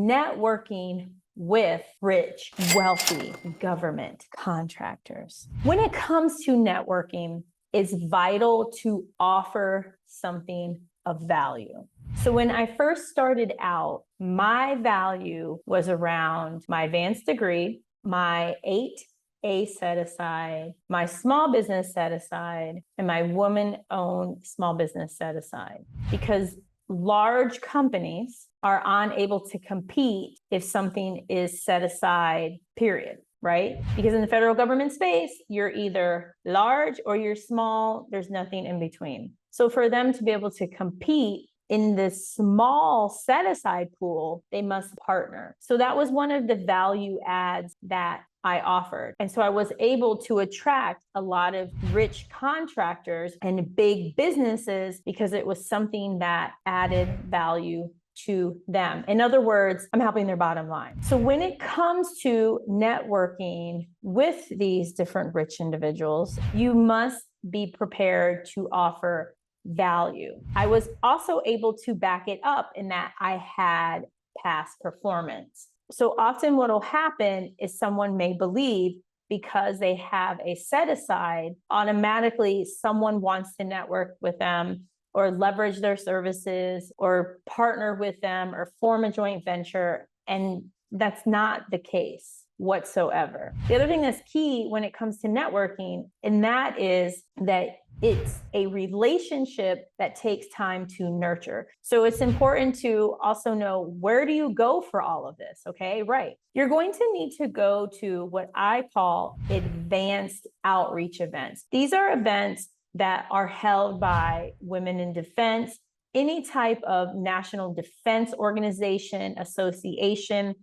networking with rich, wealthy government contractors. When it comes to networking, it's vital to offer something of value. So when I first started out, my value was around my advanced degree, my 8A set aside, my small business set aside, and my woman-owned small business set aside. Because large companies are unable to compete if something is set aside, period, right? Because in the federal government space, you're either large or you're small. There's nothing in between. So for them to be able to compete in this small set-aside pool, they must partner. So that was one of the value adds that I offered. And so I was able to attract a lot of rich contractors and big businesses because it was something that added value to them. In other words, I'm helping their bottom line. So when it comes to networking with these different rich individuals, you must be prepared to offer value. I was also able to back it up in that I had past performance. So often what will happen is someone may believe because they have a set aside, automatically someone wants to network with them or leverage their services or partner with them or form a joint venture. And that's not the case whatsoever. The other thing that's key when it comes to networking, and that is that it's a relationship that takes time to nurture. So it's important to also know, where do you go for all of this? Okay, right. You're going to need to go to what I call advanced outreach events. These are events that are held by Women in Defense, any type of national defense organization, association,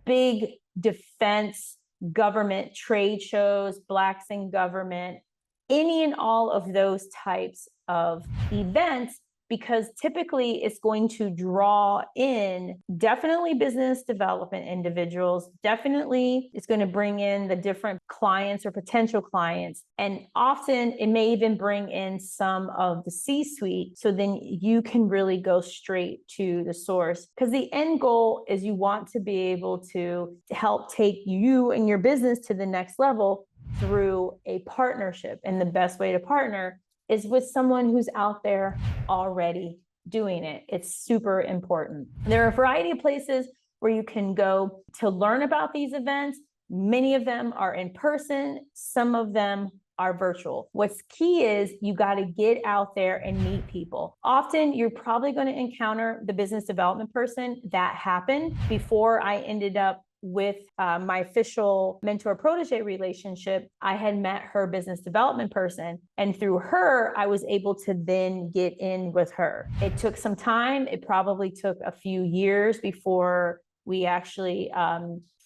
big defense government trade shows, Blacks in Government, any and all of those types of events, because typically it's going to draw in definitely business development individuals, definitely it's going to bring in the different clients or potential clients, and often it may even bring in some of the C-suite, so then you can really go straight to the source. Because the end goal is you want to be able to help take you and your business to the next level through a partnership. And the best way to partner is with someone who's out there already doing it. It's super important. There are a variety of places where you can go to learn about these events. Many of them are in person, some of them are virtual. What's key is you got to get out there and meet people. Often you're probably going to encounter the business development person. That happened before I ended up with my official mentor-protege relationship. I had met her business development person, and through her, I was able to then get in with her. It took some time. It probably took a few years before we actually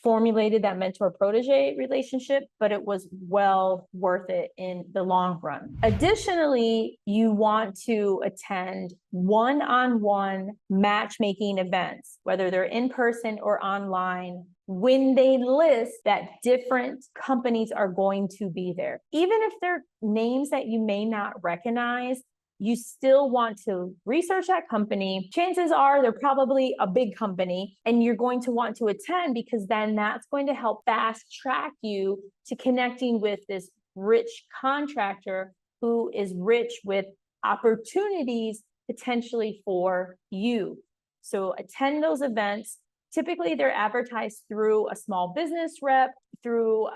formulated that mentor-protege relationship, but it was well worth it in the long run. Additionally, you want to attend one-on-one matchmaking events, whether they're in person or online, when they list that different companies are going to be there. Even if they're names that you may not recognize, you still want to research that company. Chances are they're probably a big company and you're going to want to attend, because then that's going to help fast track you to connecting with this rich contractor who is rich with opportunities potentially for you. So attend those events. Typically, they're advertised through a small business rep, through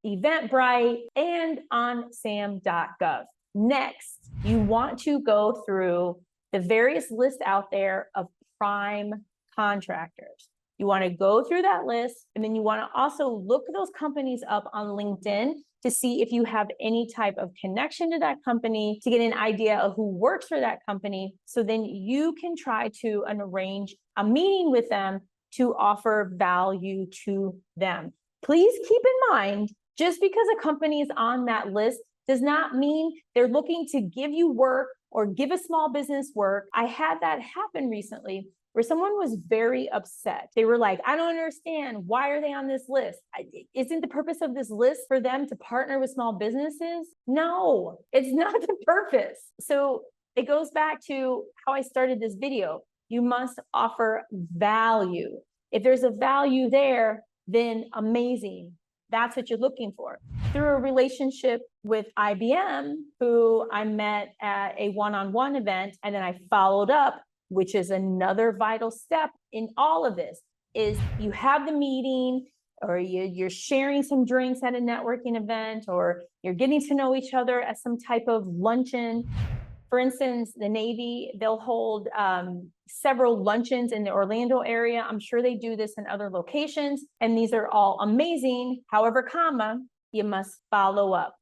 Eventbrite, and on Sam.Gov. Next, you want to go through the various lists out there of prime contractors. You want to go through that list, and then you want to also look those companies up on LinkedIn to see if you have any type of connection to that company, to get an idea of who works for that company. So then you can try to arrange a meeting with them to offer value to them. Please keep in mind, just because a company is on that list does not mean they're looking to give you work or give a small business work. I had that happen recently where someone was very upset. They were like, I don't understand. Why are they on this list? Isn't the purpose of this list for them to partner with small businesses? No, it's not the purpose. So it goes back to how I started this video. You must offer value. If there's a value there, then amazing. That's what you're looking for. Through a relationship with IBM, who I met at a one-on-one event, and then I followed up, which is another vital step in all of this, is you have the meeting, or you're sharing some drinks at a networking event, or you're getting to know each other at some type of luncheon. For instance, the Navy, they'll hold several luncheons in the Orlando area. I'm sure they do this in other locations, and these are all amazing. However, you must follow up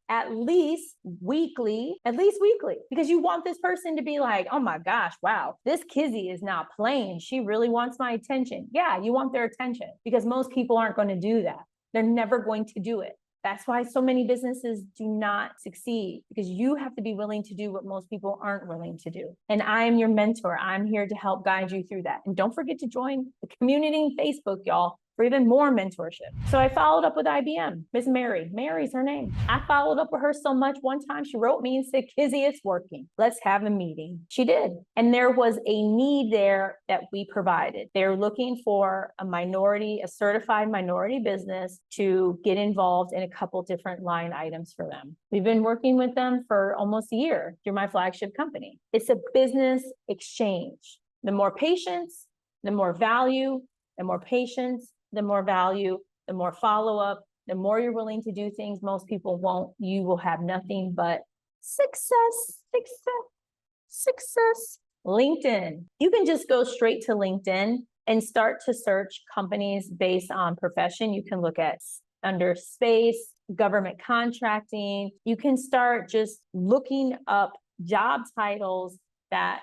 at least weekly, because you want this person to be like, oh my gosh, wow, this Kizzy is not playing. She really wants my attention. Yeah, you want their attention, because most people aren't going to do that. They're never going to do it. That's why so many businesses do not succeed, because you have to be willing to do what most people aren't willing to do. And I am your mentor. I'm here to help guide you through that. And don't forget to join the community in Facebook, y'all, for even more mentorship. So I followed up with IBM, Miss Mary. Mary's her name. I followed up with her so much. One time she wrote me and said, Kizzy, it's working. Let's have a meeting. She did. And there was a need there that we provided. They're looking for a certified minority business to get involved in a couple different line items for them. We've been working with them for almost a year through my flagship company. It's a business exchange. The more patience, the more value, the more patience, the more value, the more follow-up, the more you're willing to do things most people won't. You will have nothing but success. LinkedIn. You can just go straight to LinkedIn and start to search companies based on profession. You can look at under space, government contracting. You can start just looking up job titles that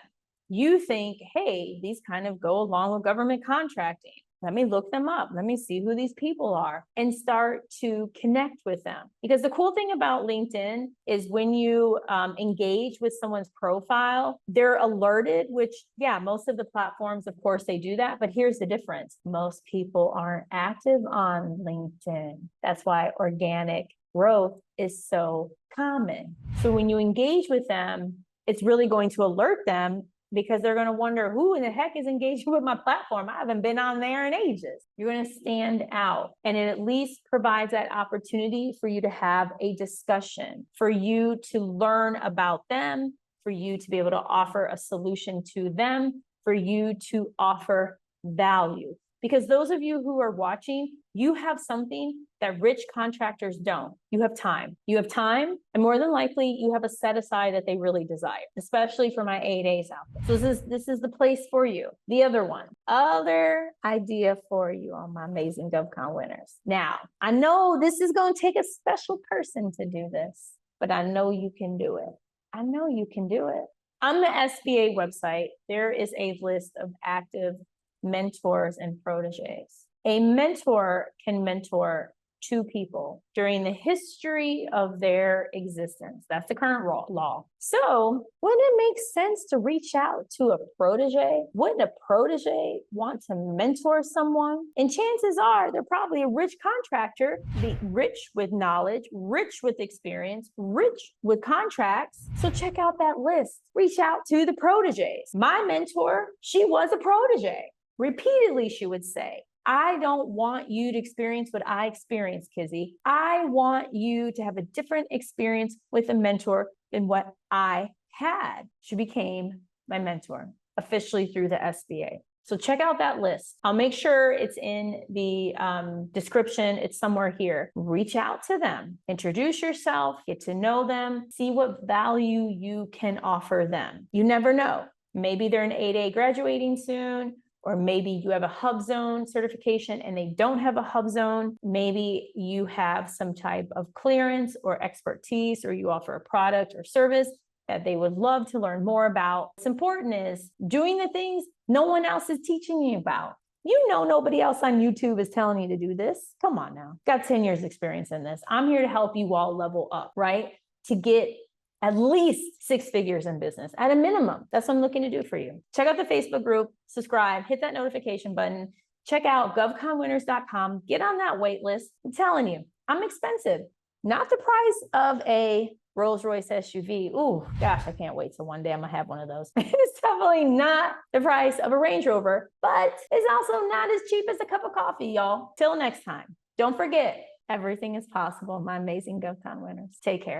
you think, hey, these kind of go along with government contracting. Let me look them up. Let me see who these people are and start to connect with them. Because the cool thing about LinkedIn is when you engage with someone's profile, they're alerted, which, yeah, most of the platforms, of course, they do that. But here's the difference. Most people aren't active on LinkedIn. That's why organic growth is so common. So when you engage with them, it's really going to alert them, because they're going to wonder, who in the heck is engaging with my platform? I haven't been on there in ages. You're going to stand out. And it at least provides that opportunity for you to have a discussion, for you to learn about them, for you to be able to offer a solution to them, for you to offer value. Because those of you who are watching, you have something that rich contractors don't. You have time. You have time, and more than likely, you have a set aside that they really desire, especially for my 8As out there. So this is the place for you. The other idea for you on my amazing GovCon winners. Now, I know this is going to take a special person to do this, but I know you can do it. On the SBA website, there is a list of active mentors and proteges. A mentor can mentor 2 people during the history of their existence. That's the current law. So wouldn't it make sense to reach out to a protege? Wouldn't a protege want to mentor someone? And chances are they're probably a rich contractor, rich with knowledge, rich with experience, rich with contracts. So check out that list. Reach out to the proteges. My mentor, she was a protege. Repeatedly, she would say, I don't want you to experience what I experienced, Kizzy. I want you to have a different experience with a mentor than what I had. She became my mentor officially through the SBA. So check out that list. I'll make sure it's in the description. It's somewhere here. Reach out to them. Introduce yourself. Get to know them. See what value you can offer them. You never know. Maybe they're an 8A graduating soon. Or maybe you have a hub zone certification and they don't have a hub zone. Maybe you have some type of clearance or expertise, or you offer a product or service that they would love to learn more about. What's important is doing the things no one else is teaching you about. You know, nobody else on YouTube is telling you to do this. Come on now. Got 10 years experience in this. I'm here to help you all level up, right? To get at least 6 figures in business at a minimum. That's what I'm looking to do for you. Check out the Facebook group, subscribe, hit that notification button, check out govconwinners.com, get on that wait list. I'm telling you, I'm expensive. Not the price of a Rolls-Royce SUV. Ooh, gosh, I can't wait till one day I'm gonna have one of those. It's definitely not the price of a Range Rover, but it's also not as cheap as a cup of coffee, y'all. Till next time, don't forget, everything is possible, my amazing GovCon winners. Take care.